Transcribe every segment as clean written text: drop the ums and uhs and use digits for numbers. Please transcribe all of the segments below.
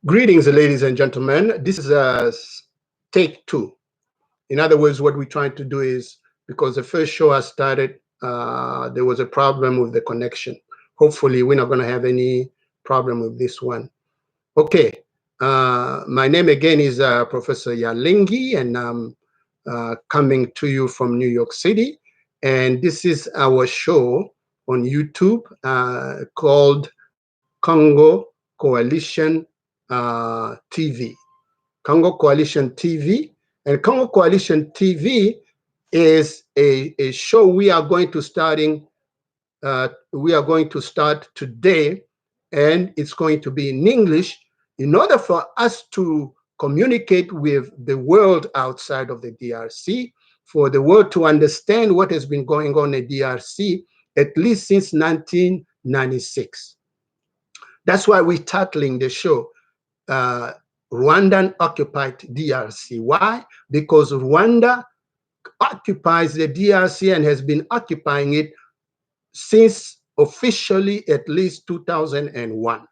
Greetings, ladies and gentlemen. This is take two. In other words, what we're trying to do is, because the first show I started, there was a problem with the connection. Hopefully, we're not going to have any problem with this one. Okay. My name again is Professor Yalingi, and I'm coming to you from New York City. And this is our show on YouTube called Congo Coalition TV. Congo Coalition TV. And Congo Coalition TV is a show we are going to start today, and it's going to be in English in order for us to communicate with the world outside of the DRC, for the world to understand what has been going on in the DRC at least since 1996. That's why we're titling the show Rwandan-Occupied DRC. Why? Because Rwanda occupies the DRC and has been occupying it since officially at least 2001.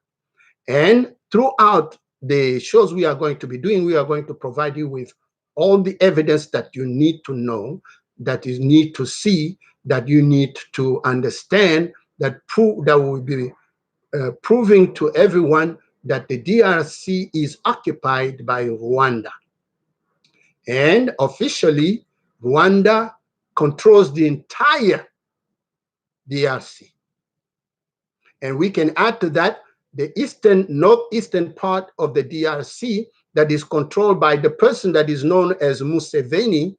And throughout the shows we are going to be doing, we are going to provide you with all the evidence that you need to know, that you need to see, that you need to understand, that will be proving to everyone that the DRC is occupied by Rwanda. And officially, Rwanda controls the entire DRC. And we can add to that the northeastern part of the DRC that is controlled by the person that is known as Museveni,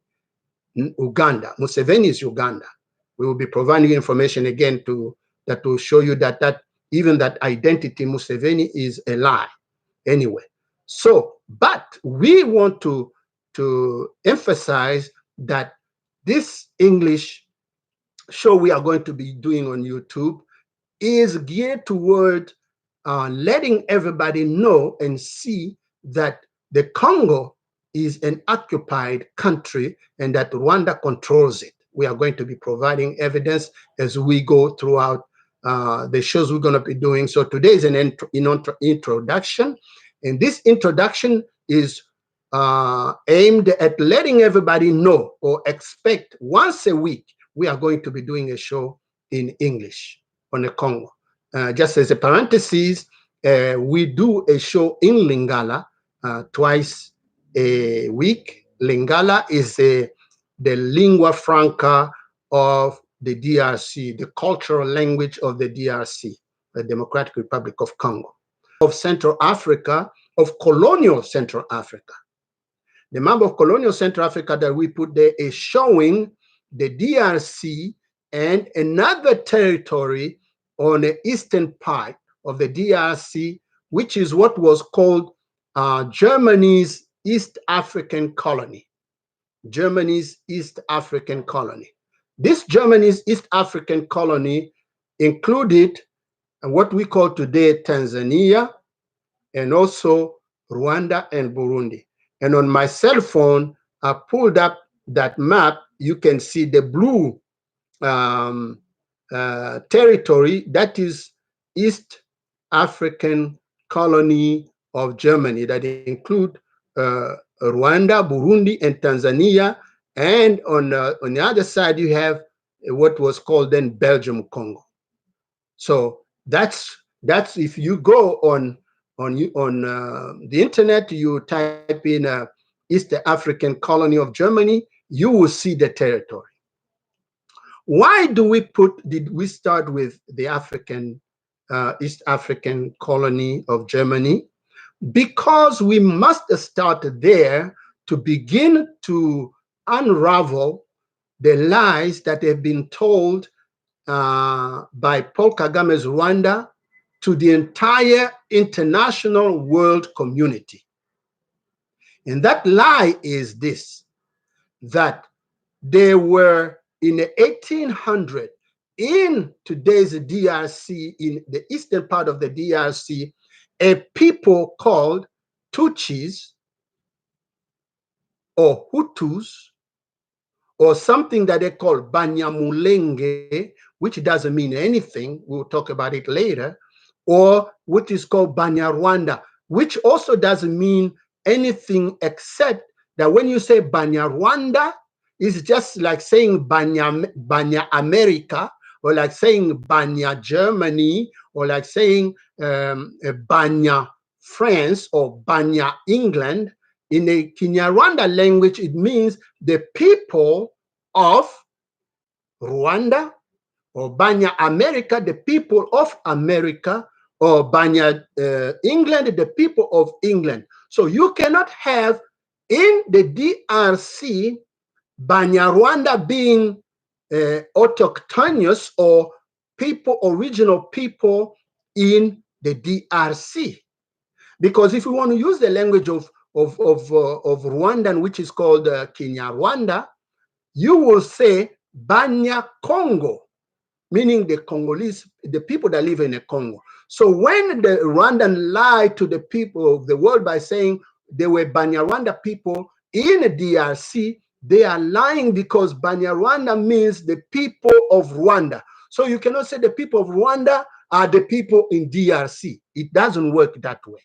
Uganda. Museveni is Uganda. We will be providing information again that will show you that even that identity, Museveni, is a lie. Anyway, so, but we want to emphasize that this English show we are going to be doing on YouTube is geared toward letting everybody know and see that the Congo is an occupied country and that Rwanda controls it. We are going to be providing evidence as we go throughout the shows we're going to be doing. So today is an introduction, and this introduction is aimed at letting everybody know or expect once a week we are going to be doing a show in English on the Congo. Just as a parenthesis, we do a show in Lingala twice a week. Lingala is the lingua franca of the DRC, the cultural language of the DRC, the Democratic Republic of Congo, of Central Africa, of colonial Central Africa. The map of colonial Central Africa that we put there is showing the DRC and another territory on the eastern part of the DRC, which is what was called Germany's East African colony. Germany's East African colony. This Germany's East African colony included what we call today Tanzania, and also Rwanda and Burundi. And on my cell phone, I pulled up that map. You can see the blue territory, that is East African colony of Germany, that include Rwanda, Burundi, and Tanzania. And on the other side, you have what was called then Belgium Congo. So that's if you go on the internet, you type in East African colony of Germany, you will see the territory. Why did we start with the East African colony of Germany? Because we must start there to begin to unravel the lies that have been told by Paul Kagame's Rwanda to the entire international world community. And that lie is this, that there were in the 1800s, in today's DRC, in the eastern part of the DRC, a people called Tutsis or Hutus, or something that they call Banyamulenge, which doesn't mean anything, we'll talk about it later, or what is called Banyarwanda. which also doesn't mean anything except that when you say Banyarwanda, it's just like saying Banya America, or like saying Banya Germany, or like saying Banya France or Banya England. In the Kinyarwanda language, it means the people of Rwanda, or Banya America, the people of America, or Banya England, the people of England. So you cannot have in the DRC Banyarwanda being autochthonous or people, original people in the DRC. Because if you want to use the language of Rwandan, which is called Kinyarwanda, you will say Banya Congo, meaning the Congolese, the people that live in the Congo. So when the Rwandan lied to the people of the world by saying they were Banyarwanda people in the DRC, they are lying, because Banyarwanda means the people of Rwanda. So you cannot say the people of Rwanda are the people in DRC. It doesn't work that way.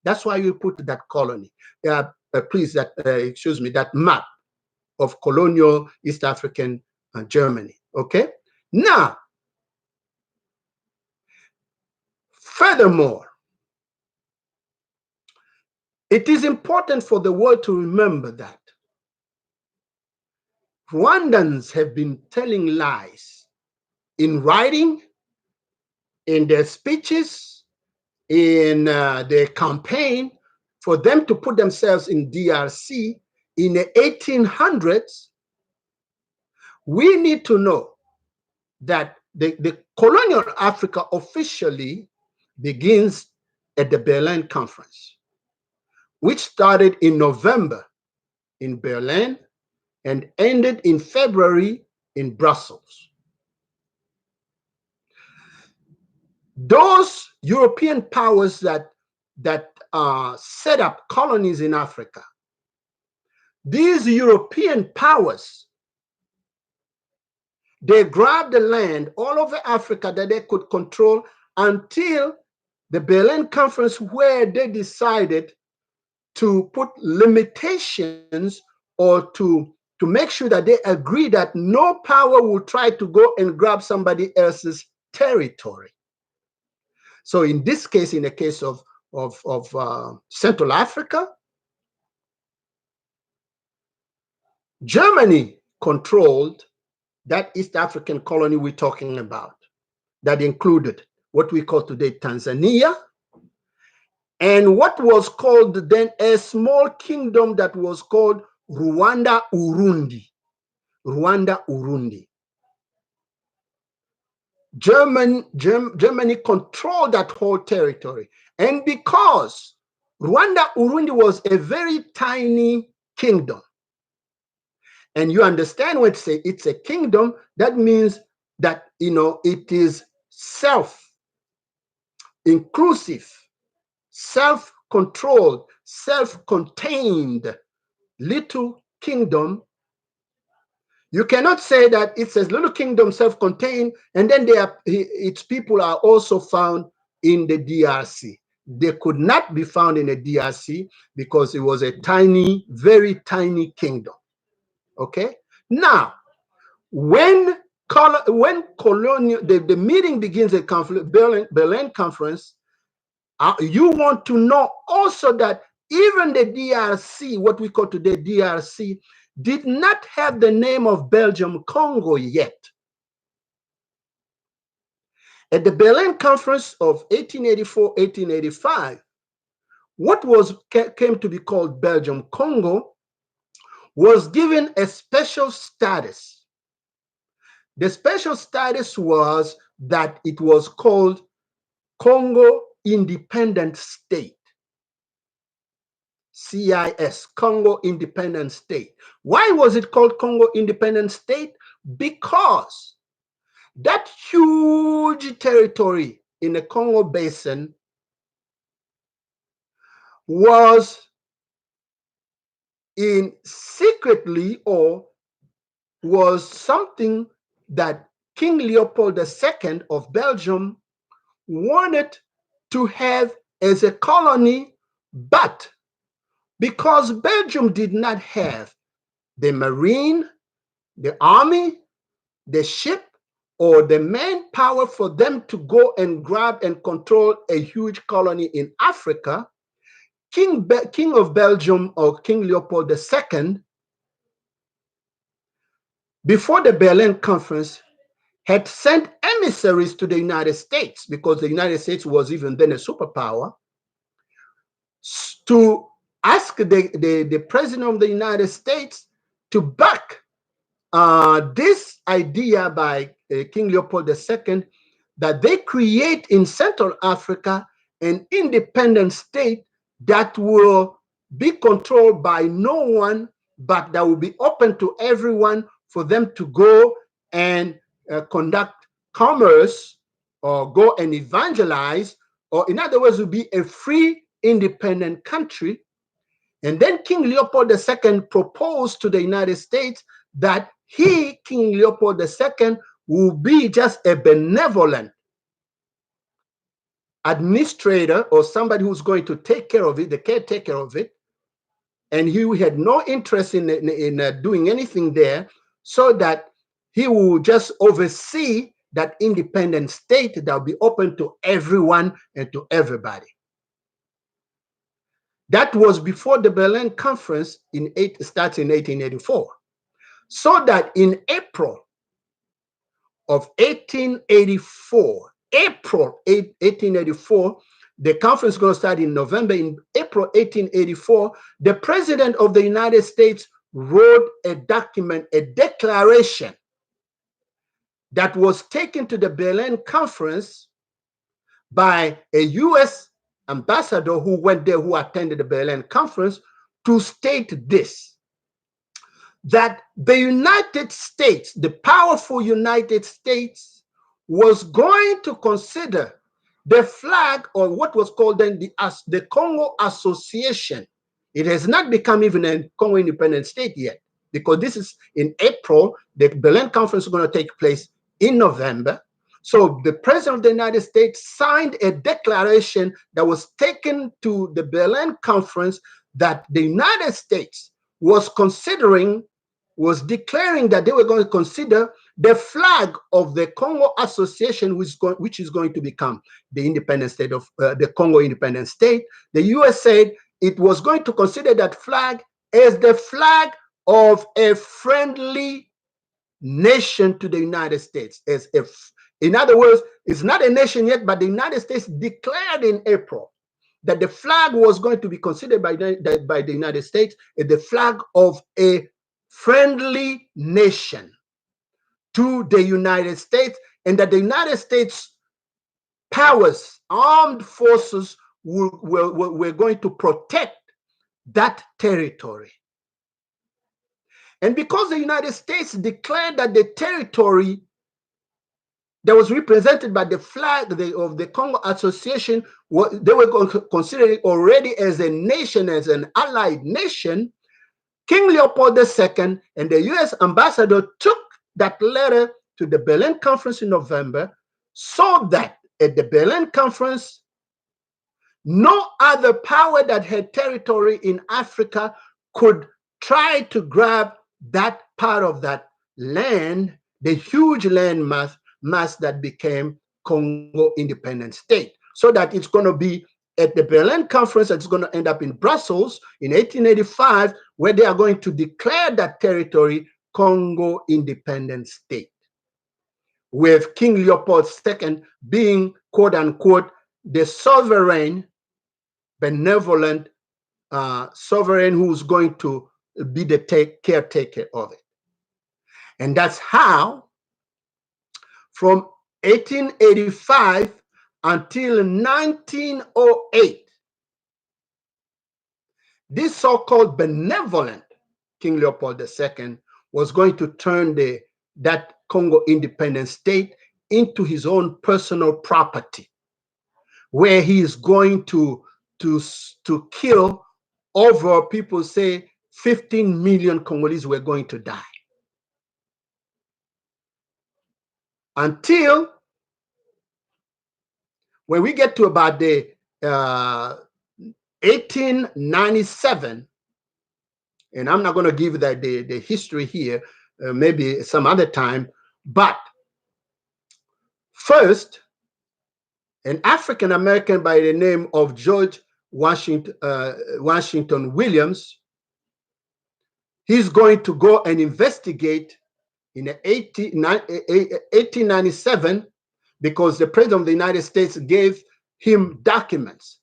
That's why you put that colony. Please, excuse me, that map of colonial East African Germany. Okay. Now, furthermore, it is important for the world to remember that Rwandans have been telling lies in writing, in their speeches, in their campaign for them to put themselves in DRC in the 1800s. We need to know that the colonial Africa officially begins at the Berlin Conference, which started in November in Berlin and ended in February in Brussels. Those European powers that set up colonies in Africa, these European powers, they grabbed the land all over Africa that they could control until the Berlin Conference, where they decided to put limitations, or to make sure that they agree that no power will try to go and grab somebody else's territory. So in this case, in the case of Central Africa, Germany controlled that East African colony we're talking about, that included what we call today Tanzania, and what was called then a small kingdom that was called Rwanda-Urundi. Rwanda-Urundi. Germany controlled that whole territory. And because Rwanda-Urundi was a very tiny kingdom, and you understand when it's a kingdom, that means that, it is self-inclusive, self-controlled, self-contained little kingdom. You cannot say that it's a little kingdom, self-contained, and then its people are also found in the DRC. They could not be found in the DRC because it was a tiny, very tiny kingdom. Okay. Now, when the meeting begins at Berlin Conference, you want to know also that even the DRC, what we call today DRC, did not have the name of Belgium Congo yet. At the Berlin Conference of 1884-1885, what came to be called Belgium Congo was given a special status. The special status was that it was called Congo Independent State. CIS, Congo Independent State. Why was it called Congo Independent State? Because that huge territory in the Congo Basin was was something that King Leopold II of Belgium wanted to have as a colony But because Belgium did not have the marine, the army, the ship, or the manpower for them to go and grab and control a huge colony in Africa, King of Belgium, or King Leopold II, before the Berlin Conference, had sent emissaries to the United States, because the United States was even then a superpower, to ask the President of the United States to back this idea by King Leopold II, that they create in Central Africa an independent state that will be controlled by no one, but that will be open to everyone for them to go and conduct commerce, or go and evangelize, or in other words, will be a free, independent country. And then King Leopold II proposed to the United States that he, King Leopold II, will be just a benevolent administrator, or somebody who's going to take care of it, the caretaker of it. And he had no interest in doing anything there, so that he will just oversee that independent state that will be open to everyone and to everybody. That was before the Berlin Conference starts in 1884. So that in April of 1884, April 1884, the conference is going to start in November. In April 1884, the President of the United States wrote a document, a declaration, that was taken to the Berlin Conference by a U.S. ambassador who went there, who attended the Berlin Conference, to state this: that the United States, the powerful United States, was going to consider the flag, or what was called then the Congo Association. It has not become even a Congo independent state yet, because this is in April. The Berlin Conference is going to take place in November. So the President of the United States signed a declaration that was taken to the Berlin Conference, that the United States was declaring that they were going to consider the flag of the Congo Association, which is going to become the independent state of the Congo independent state. The US said it was going to consider that flag as the flag of a friendly nation to the United States. In other words, it's not a nation yet, but the United States declared in April that the flag was going to be considered by the United States as the flag of a friendly nation to the United States, and that the United States powers, armed forces, were going to protect that territory. And because the United States declared that the territory that was represented by the flag of the Congo Association, they were going to consider it already as a nation, as an allied nation, King Leopold II and the US ambassador took that letter to the Berlin Conference in November, so that at the Berlin Conference, no other power that had territory in Africa could try to grab that part of that land, the huge land mass that became Congo independent state. So that it's going to be at the Berlin Conference, it's going to end up in Brussels in 1885, where they are going to declare that territory Congo independent state, with King Leopold II being, quote unquote, the sovereign, benevolent sovereign who's going to be the caretaker of it. And that's how, from 1885 until 1908, this so-called benevolent King Leopold II was going to turn that Congo independent state into his own personal property, where he is going to kill over, people say, 15 million Congolese were going to die. Until when we get to about the 1897, and I'm not going to give that the history here, maybe some other time, but first, an African American by the name of George Washington Williams, he's going to go and investigate in 1897, because the president of the United States gave him documents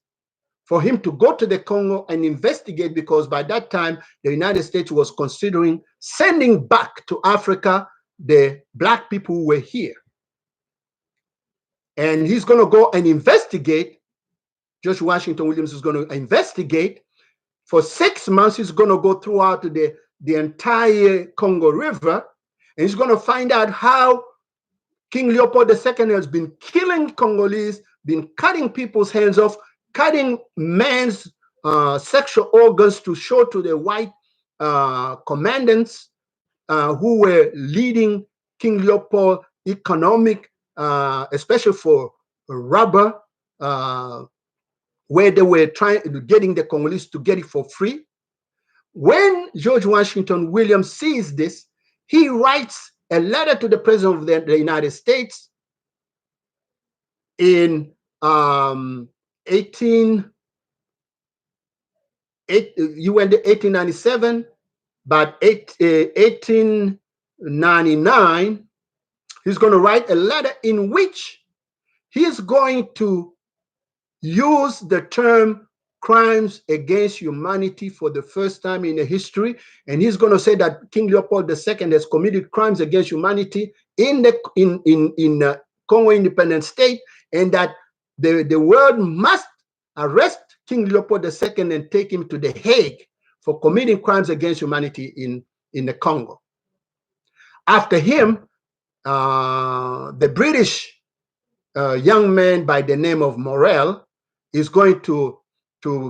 for him to go to the Congo and investigate, because by that time the United States was considering sending back to Africa the black people who were here. And he's going to go and investigate. George Washington Williams is going to investigate for 6 months. He's going to go throughout the entire Congo River, and he's going to find out how King Leopold II has been killing Congolese, been cutting people's hands off, cutting men's sexual organs to show to the white commandants who were leading King Leopold economic, especially for rubber, where they were getting the Congolese to get it for free. When George Washington Williams sees this, he writes a letter to the president of the United States in 1897, but 1899, he's going to write a letter in which he's going to use the term crimes against humanity for the first time in the history, and he's going to say that King Leopold II has committed crimes against humanity in the Congo independent state, and that the world must arrest King Leopold II and take him to The Hague for committing crimes against humanity in the Congo. After him, the British young man by the name of Morel is going to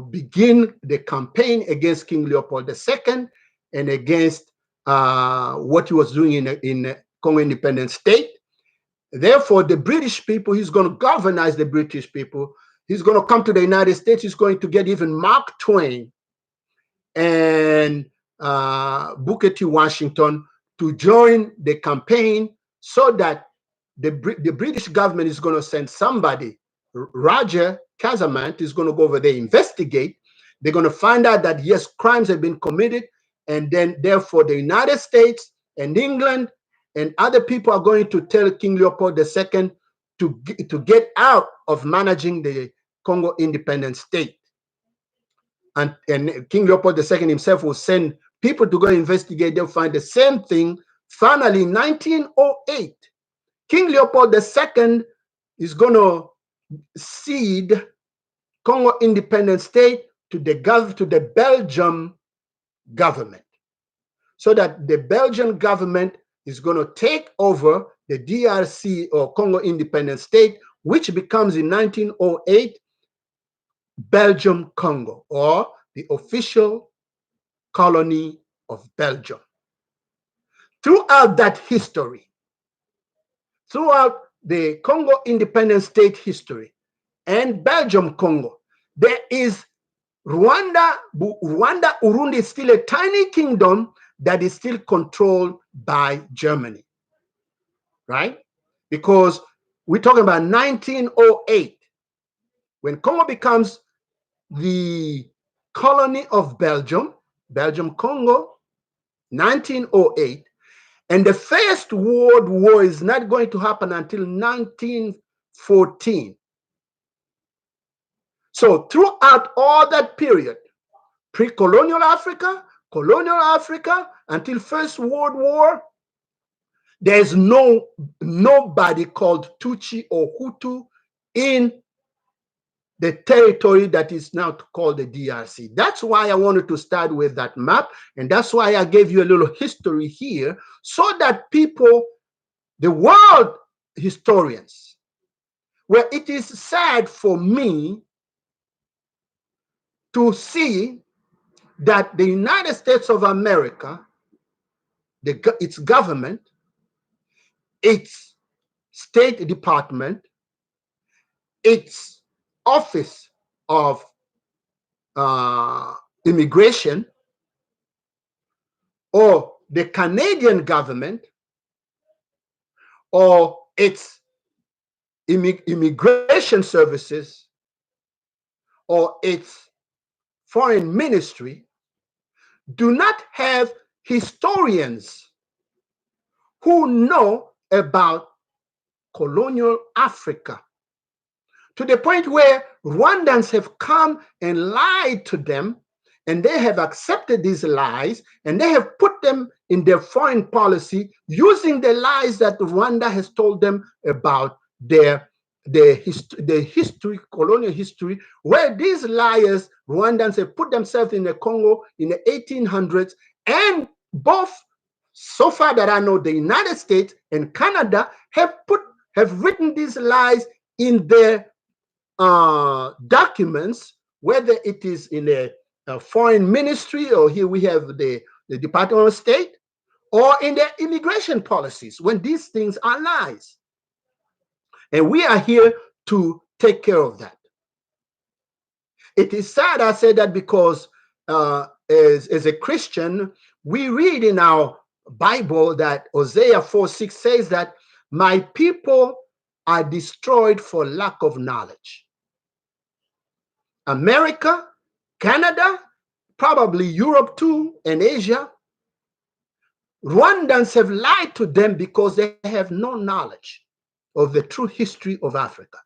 begin the campaign against King Leopold II and against what he was doing in the Congo independent state. Therefore, the British people, he's going to galvanize the British people. He's going to come to the United States. He's going to get even Mark Twain and Booker T. Washington to join the campaign, so that the British government is going to send somebody. Roger Casamant is going to go over there, investigate. They're going to find out that, yes, crimes have been committed, and then therefore the United States and England and other people are going to tell King Leopold II to get out of managing the Congo independent state. And King Leopold II himself will send people to go investigate. They'll find the same thing. Finally, in 1908, King Leopold II is going to cede Congo independent state to the Belgium government, so that the Belgian government is going to take over the DRC, or Congo independent state, which becomes in 1908 Belgium Congo, or the official colony of Belgium. Throughout that history, throughout the Congo independent state history and Belgium Congo, there is Rwanda. Urundi is still a tiny kingdom that is still controlled by Germany, right? Because we're talking about 1908, when Congo becomes the colony of Belgium, Belgium Congo, 1908, and the First World War is not going to happen until 1914. So throughout all that period, pre-colonial Africa, colonial Africa, until First World War, there's nobody called Tutsi or Hutu in the territory that is now called the DRC. That's why I wanted to start with that map, and that's why I gave you a little history here, so that people, the world historians, where it is sad for me to see that the United States of America, its government, its State Department, its Office of immigration, or the Canadian government, or its immigration services, or its foreign ministry do not have historians who know about colonial Africa, to the point where Rwandans have come and lied to them, and they have accepted these lies, and they have put them in their foreign policy using the lies that Rwanda has told them about their history, colonial history, where these liars, Rwandans, have put themselves in the Congo in the 1800s, and both, so far that I know, the United States and Canada have written these lies in their documents, whether it is in a foreign ministry, or here we have the Department of State, or in their immigration policies, when these things are lies. And we are here to take care of that. It is sad I say that because as a Christian, we read in our Bible that Hosea 4:6 says that my people are destroyed for lack of knowledge. America, Canada, probably Europe too, and Asia, Rwandans have lied to them because they have no knowledge of the true history of Africa.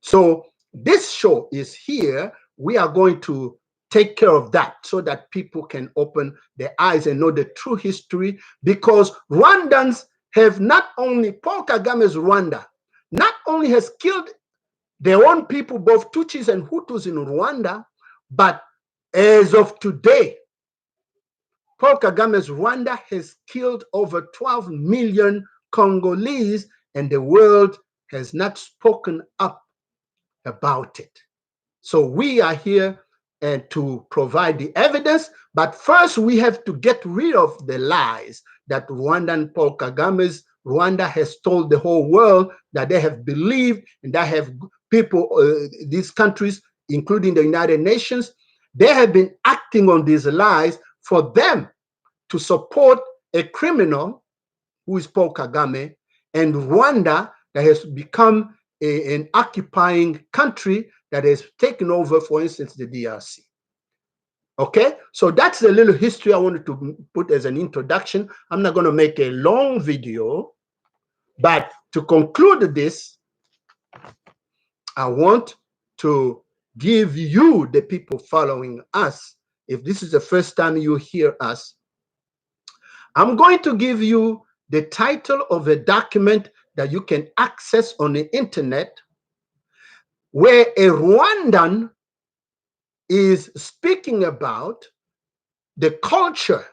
So this show is here. We are going to take care of that so that people can open their eyes and know the true history, because Rwandans have not only, Paul Kagame's Rwanda, not only has killed their own people, both Tutsis and Hutus in Rwanda, but as of today, Paul Kagame's Rwanda has killed over 12 million Congolese, and the world has not spoken up about it. So we are here and to provide the evidence, but first we have to get rid of the lies that Rwandan Paul Kagame's Rwanda has told the whole world, that they have believed, and that have people, these countries, including the United Nations, they have been acting on these lies for them to support a criminal who is Paul Kagame, and Rwanda that has become an occupying country that has taken over, for instance, the DRC. Okay, so that's a little history I wanted to put as an introduction. I'm not going to make a long video, but to conclude this, I want to give you, the people following us, if this is the first time you hear us, I'm going to give you the title of a document that you can access on the internet, where a Rwandan is speaking about the culture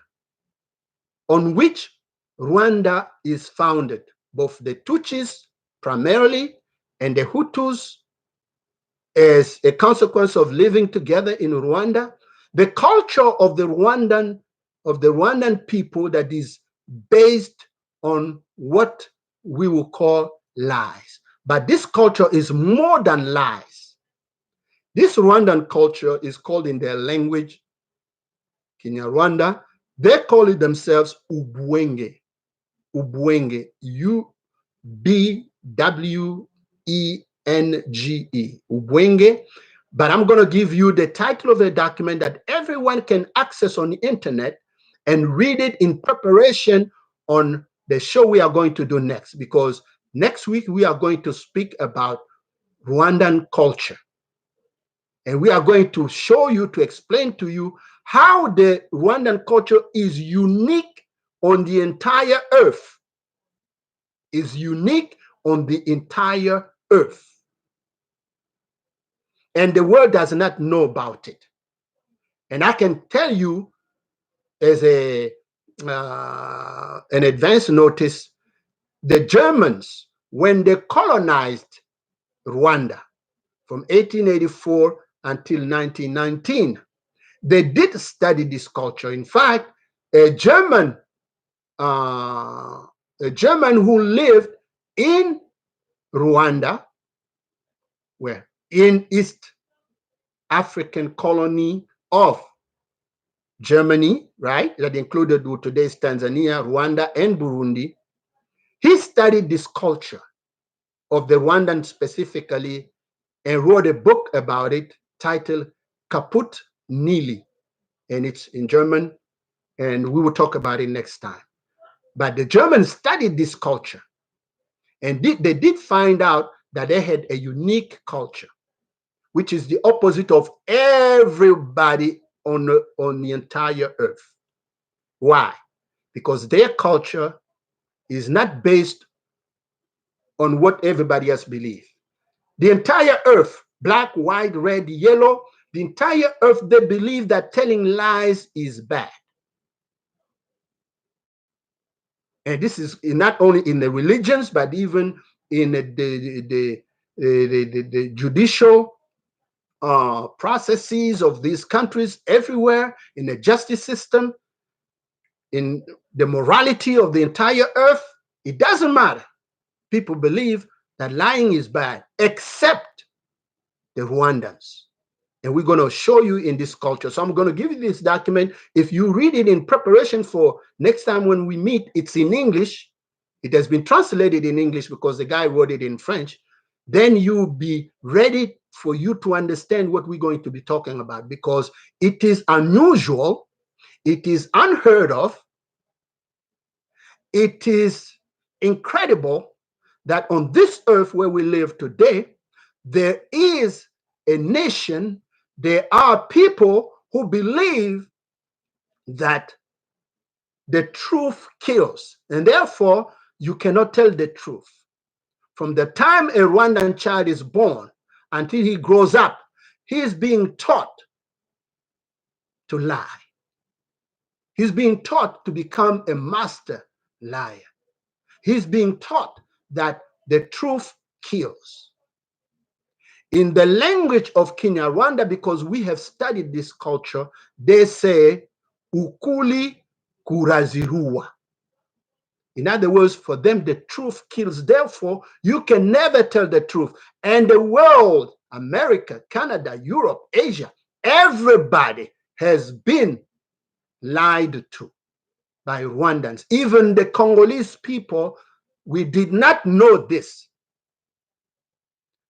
on which Rwanda is founded, both the Tutsis primarily and the Hutus as a consequence of living together in Rwanda, the culture of the Rwandan people that is based on what we will call lies. But this culture is more than lies. This Rwandan culture is called in their language, Kinyarwanda, they call it themselves Ubwenge. Ubwenge, U-B-W-E-N-G-E, Ubwenge. But I'm going to give you the title of a document that everyone can access on the internet and read it in preparation on the show we are going to do next, because next week we are going to speak about Rwandan culture. And we are going to show you, to explain to you how the Rwandan culture is unique on the entire earth. Is unique on the entire earth. And the world does not know about it. And I can tell you, as an advance notice, the Germans, when they colonized Rwanda from 1884 until 1919, they did study this culture. In fact, a German who lived in Rwanda, where in East African colony of Germany, right? That included today's Tanzania, Rwanda, and Burundi. He studied this culture of the Rwandan specifically and wrote a book about it titled Kaput Nili, and it's in German, and we will talk about it next time. But the Germans studied this culture, and they did find out that they had a unique culture, which is the opposite of everybody on the entire earth. Why? Because their culture is not based on what everybody else believes. The entire earth, black, white, red, yellow, the entire earth, they believe that telling lies is bad. And this is not only in the religions, but even in the judicial processes of these countries everywhere, in the justice system, in the morality of the entire earth. It doesn't matter. People believe that lying is bad, except the Rwandans. And we're going to show you in this culture. So I'm going to give you this document. If you read it in preparation for next time when we meet, it's in English. It has been translated in English because the guy wrote it in French. Then you'll be ready for you to understand what we're going to be talking about, because it is unusual. It is unheard of. It is incredible that on this earth where we live today, there is a nation, there are people who believe that the truth kills, and therefore you cannot tell the truth. From the time a Rwandan child is born until he grows up, he is being taught to lie. He's being taught to become a master liar. He's being taught that the truth kills. In the language of Kinyarwanda, because we have studied this culture, they say, ukuli kurazirua. In other words, for them, the truth kills. Therefore, you can never tell the truth. And the world, America, Canada, Europe, Asia, everybody has been lied to by Rwandans. Even the Congolese people, we did not know this.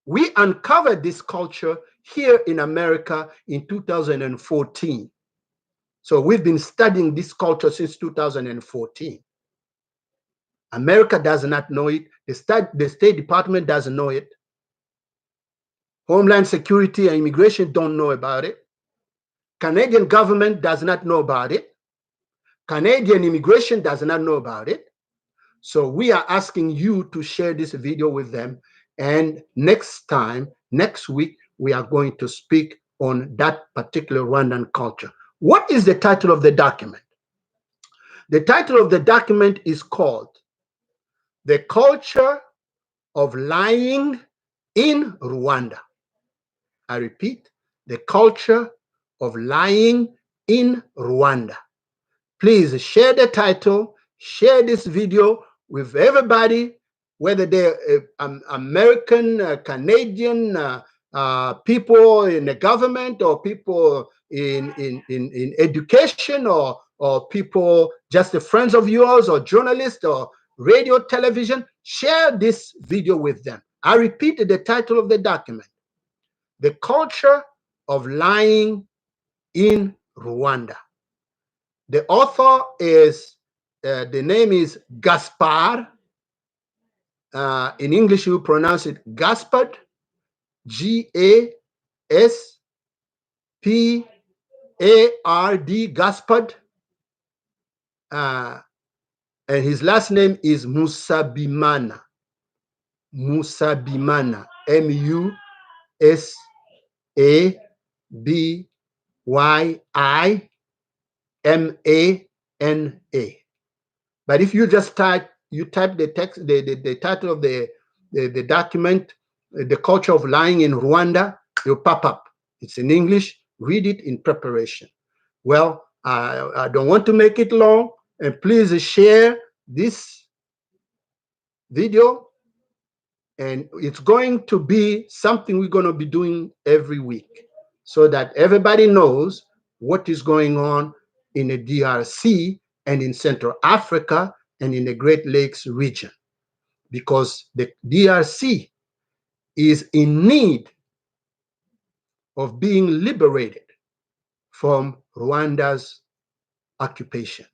We uncovered this culture here in America in 2014. So we've been studying this culture since 2014. America does not know it. The State Department doesn't know it. Homeland Security and Immigration don't know about it. Canadian government does not know about it. Canadian immigration does not know about it. So we are asking you to share this video with them. And next time, next week, we are going to speak on that particular Rwandan culture. What is the title of the document? The title of the document is called The Culture of Lying in Rwanda. I repeat, The Culture of Lying in Rwanda. Please share the title, share this video with everybody, whether they're American, Canadian, people in the government, or people in education, or people just the friends of yours, or journalists, or radio, television. Share this video with them. I repeated the title of the document, The Culture of Lying in Rwanda. The author is, the name is Gaspard. In English, you pronounce it Gaspard, G-A-S-P-A-R-D, Gaspard. And his last name is Musabimana. Musabimana, M-U-S-A-B-Y-I-M-A-N-A. But if you just type the text, the title of the document, The Culture of Lying in Rwanda, it'll pop up. It's in English. Read it in preparation. Well, I don't want to make it long, and please share this video. And it's going to be something we're going to be doing every week. so that everybody knows what is going on in the DRC and in Central Africa and in the Great Lakes region, because the DRC is in need of being liberated from Rwanda's occupation.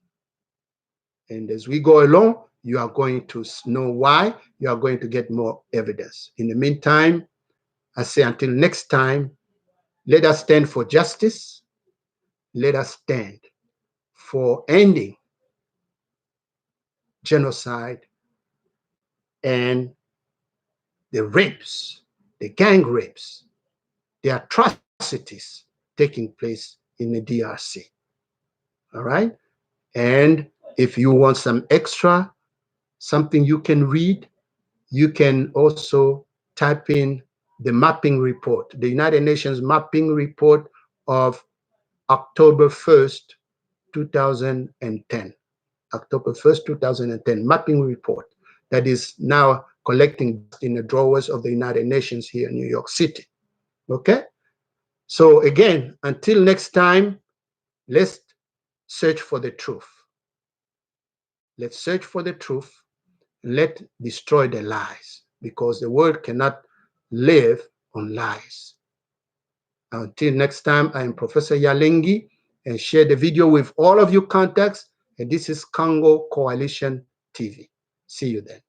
And as we go along, you are going to know why. You are going to get more evidence. In the meantime, I say until next time, let us stand for justice. Let us stand for ending genocide and the rapes, the gang rapes, the atrocities taking place in the DRC. All right? And if you want some extra, something you can read, you can also type in the mapping report, the United Nations mapping report of October 1st, 2010. October 1st, 2010, mapping report that is now collecting in the drawers of the United Nations here in New York City. Okay? So again, until next time, let's search for the truth. Let's search for the truth. Let's destroy the lies, because the world cannot live on lies. Until next time, I am Professor Yalengi, and share the video with all of your contacts. And this is Congo Coalition TV. See you then.